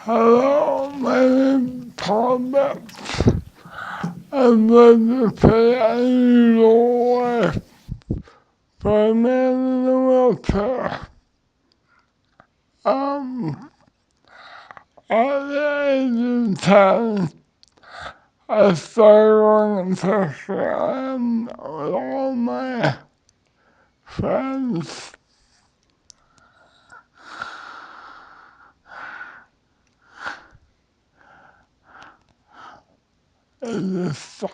Hello, my name is Paul. I'm going to play a unusual life for a man in a wheelchair. At the age of 10, I started going to Thailand with all my friends. In the South.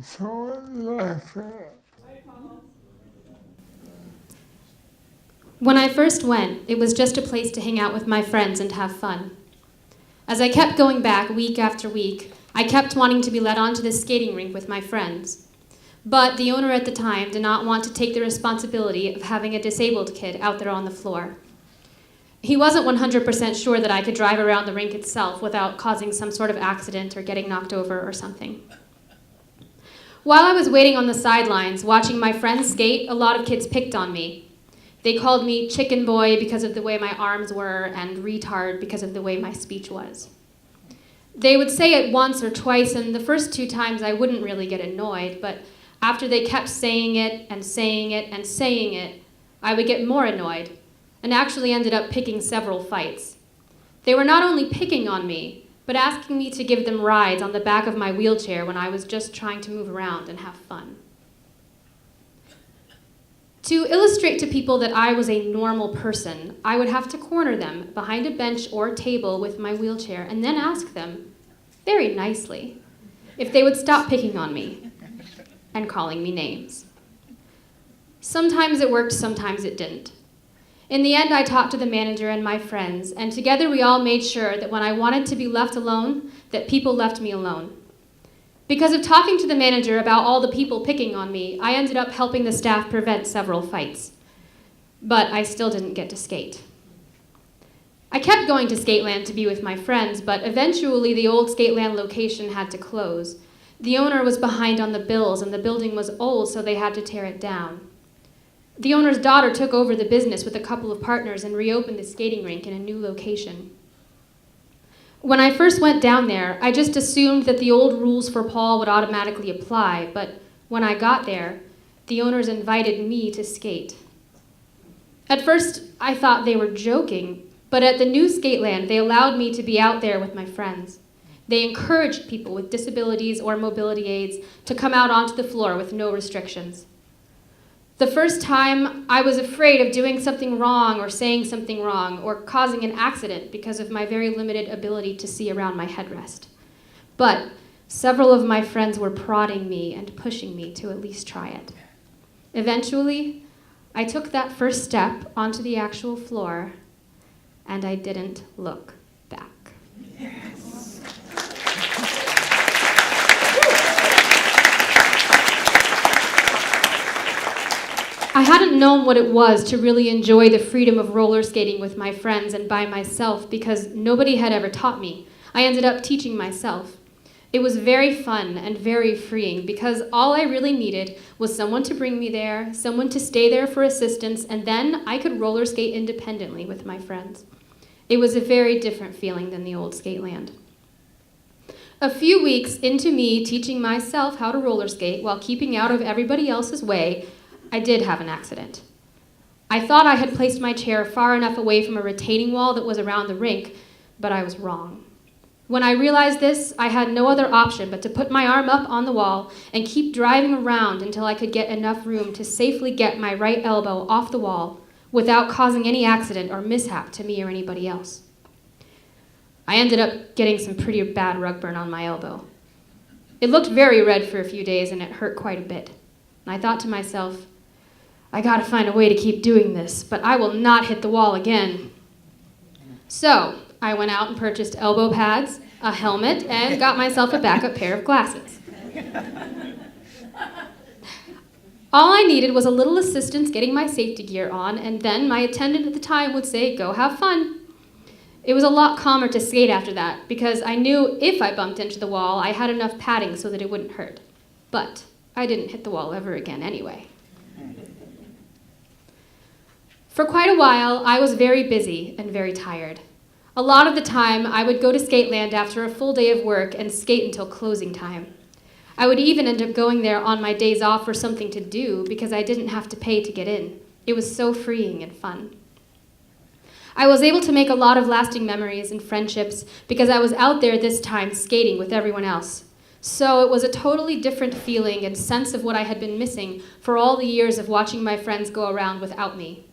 So it's like that. When I first went, it was just a place to hang out with my friends and have fun. As I kept going back week after week, I kept wanting to be let onto the skating rink with my friends. But the owner at the time did not want to take the responsibility of having a disabled kid out there on the floor. He wasn't 100% sure that I could drive around the rink itself without causing some sort of accident or getting knocked over or something. While I was waiting on the sidelines, watching my friends skate, a lot of kids picked on me. They called me chicken boy because of the way my arms were and retard because of the way my speech was. They would say it once or twice, and the first 2 times I wouldn't really get annoyed, but after they kept saying it and saying it and saying it, I would get more annoyed and actually ended up picking several fights. They were not only picking on me, but asking me to give them rides on the back of my wheelchair when I was just trying to move around and have fun. To illustrate to people that I was a normal person, I would have to corner them behind a bench or table with my wheelchair and then ask them, very nicely, if they would stop picking on me and calling me names. Sometimes it worked, sometimes it didn't. In the end, I talked to the manager and my friends, and together we all made sure that when I wanted to be left alone, that people left me alone. Because of talking to the manager about all the people picking on me, I ended up helping the staff prevent several fights. But I still didn't get to skate. I kept going to Skateland to be with my friends, but eventually the old Skateland location had to close. The owner was behind on the bills, and the building was old, so they had to tear it down. The owner's daughter took over the business with a couple of partners and reopened the skating rink in a new location. When I first went down there, I just assumed that the old rules for Paul would automatically apply, but when I got there, the owners invited me to skate. At first, I thought they were joking, but at the new Skateland, they allowed me to be out there with my friends. They encouraged people with disabilities or mobility aids to come out onto the floor with no restrictions. The first time, I was afraid of doing something wrong or saying something wrong or causing an accident because of my very limited ability to see around my headrest. But several of my friends were prodding me and pushing me to at least try it. Eventually, I took that first step onto the actual floor, and I didn't look back. I hadn't known what it was to really enjoy the freedom of roller skating with my friends and by myself because nobody had ever taught me. I ended up teaching myself. It was very fun and very freeing because all I really needed was someone to bring me there, someone to stay there for assistance, and then I could roller skate independently with my friends. It was a very different feeling than the old Skateland. A few weeks into me teaching myself how to roller skate while keeping out of everybody else's way, I did have an accident. I thought I had placed my chair far enough away from a retaining wall that was around the rink, but I was wrong. When I realized this, I had no other option but to put my arm up on the wall and keep driving around until I could get enough room to safely get my right elbow off the wall without causing any accident or mishap to me or anybody else. I ended up getting some pretty bad rug burn on my elbow. It looked very red for a few days and it hurt quite a bit. And I thought to myself, I gotta find a way to keep doing this, but I will not hit the wall again. So I went out and purchased elbow pads, a helmet, and got myself a backup pair of glasses. All I needed was a little assistance getting my safety gear on, and then my attendant at the time would say, "Go have fun." It was a lot calmer to skate after that, because I knew if I bumped into the wall, I had enough padding so that it wouldn't hurt. But I didn't hit the wall ever again anyway. For quite a while, I was very busy and very tired. A lot of the time, I would go to Skateland after a full day of work and skate until closing time. I would even end up going there on my days off for something to do because I didn't have to pay to get in. It was so freeing and fun. I was able to make a lot of lasting memories and friendships because I was out there this time skating with everyone else. So it was a totally different feeling and sense of what I had been missing for all the years of watching my friends go around without me.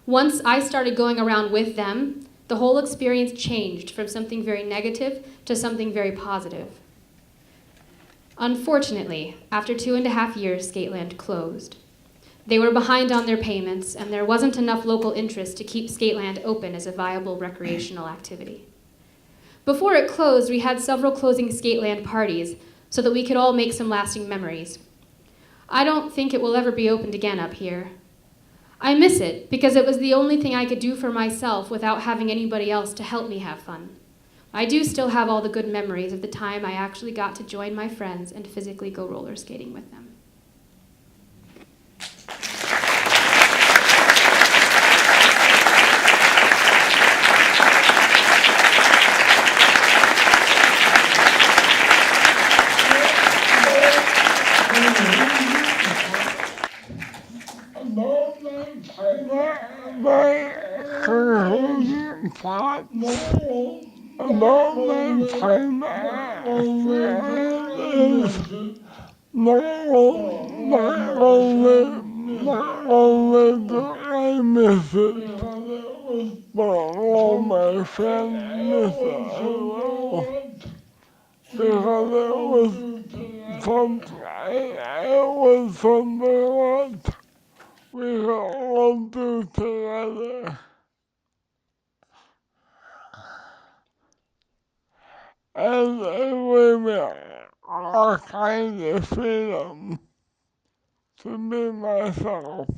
Once I started going around with them, the whole experience changed from something very negative to something very positive. Unfortunately, after 2.5 years, Skateland closed. They were behind on their payments, and there wasn't enough local interest to keep Skateland open as a viable recreational activity. Before it closed, we had several closing Skateland parties so that we could all make some lasting memories. I don't think it will ever be opened again up here. I miss it because it was the only thing I could do for myself without having anybody else to help me have fun. I do still have all the good memories of the time I actually got to join my friends and physically go roller skating with them. About my time not only do I miss it, but all my friends miss it as well. Because it was something that we could all do together. And it gave me all kinds of freedom to be myself.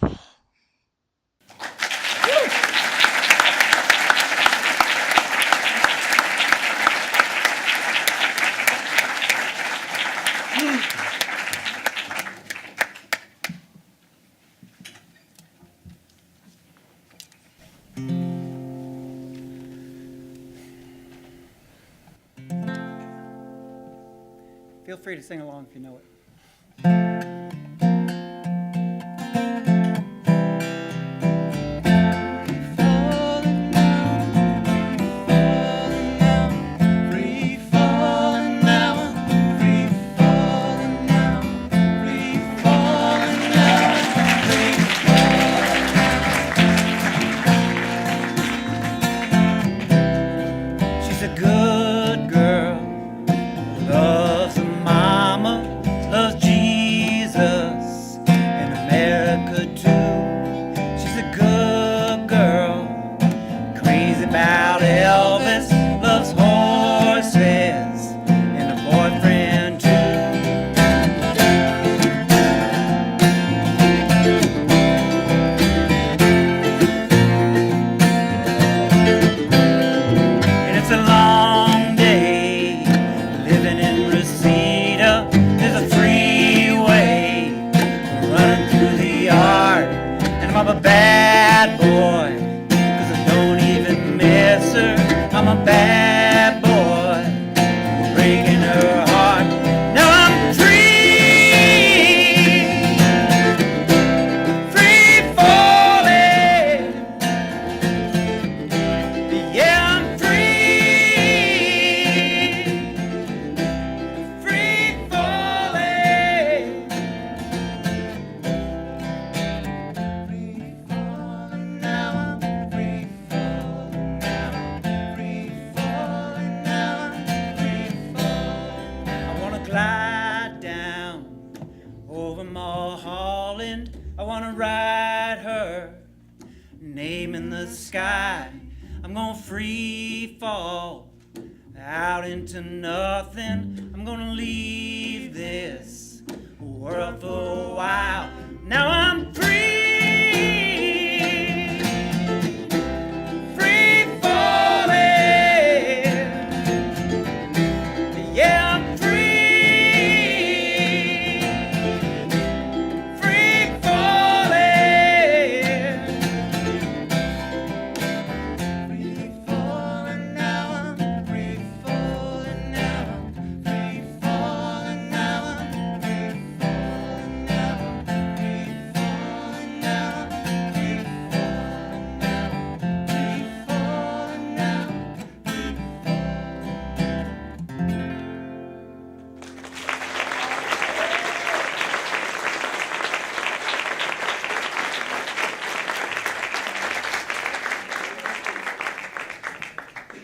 Feel free to sing along if you know it. She's a good girl, loves her mama, loves Jesus and America too. She's a good girl, crazy about Elvis, loves horses and a boyfriend too. And it's a long day living in Reseda. There's a freeway running through the yard, and I'm a bad boy, 'cause I don't even miss her. I'm a bad boy, breaking her heart. Now I'm free, free falling. Yeah, I'm free, free falling. Free falling now, I'm free falling now, free falling now, free falling. I wanna glide down over Mulholland. I wanna ride her, name in the sky. I'm gonna free fall out into nothing. I'm gonna leave this world for a while. Now I'm free.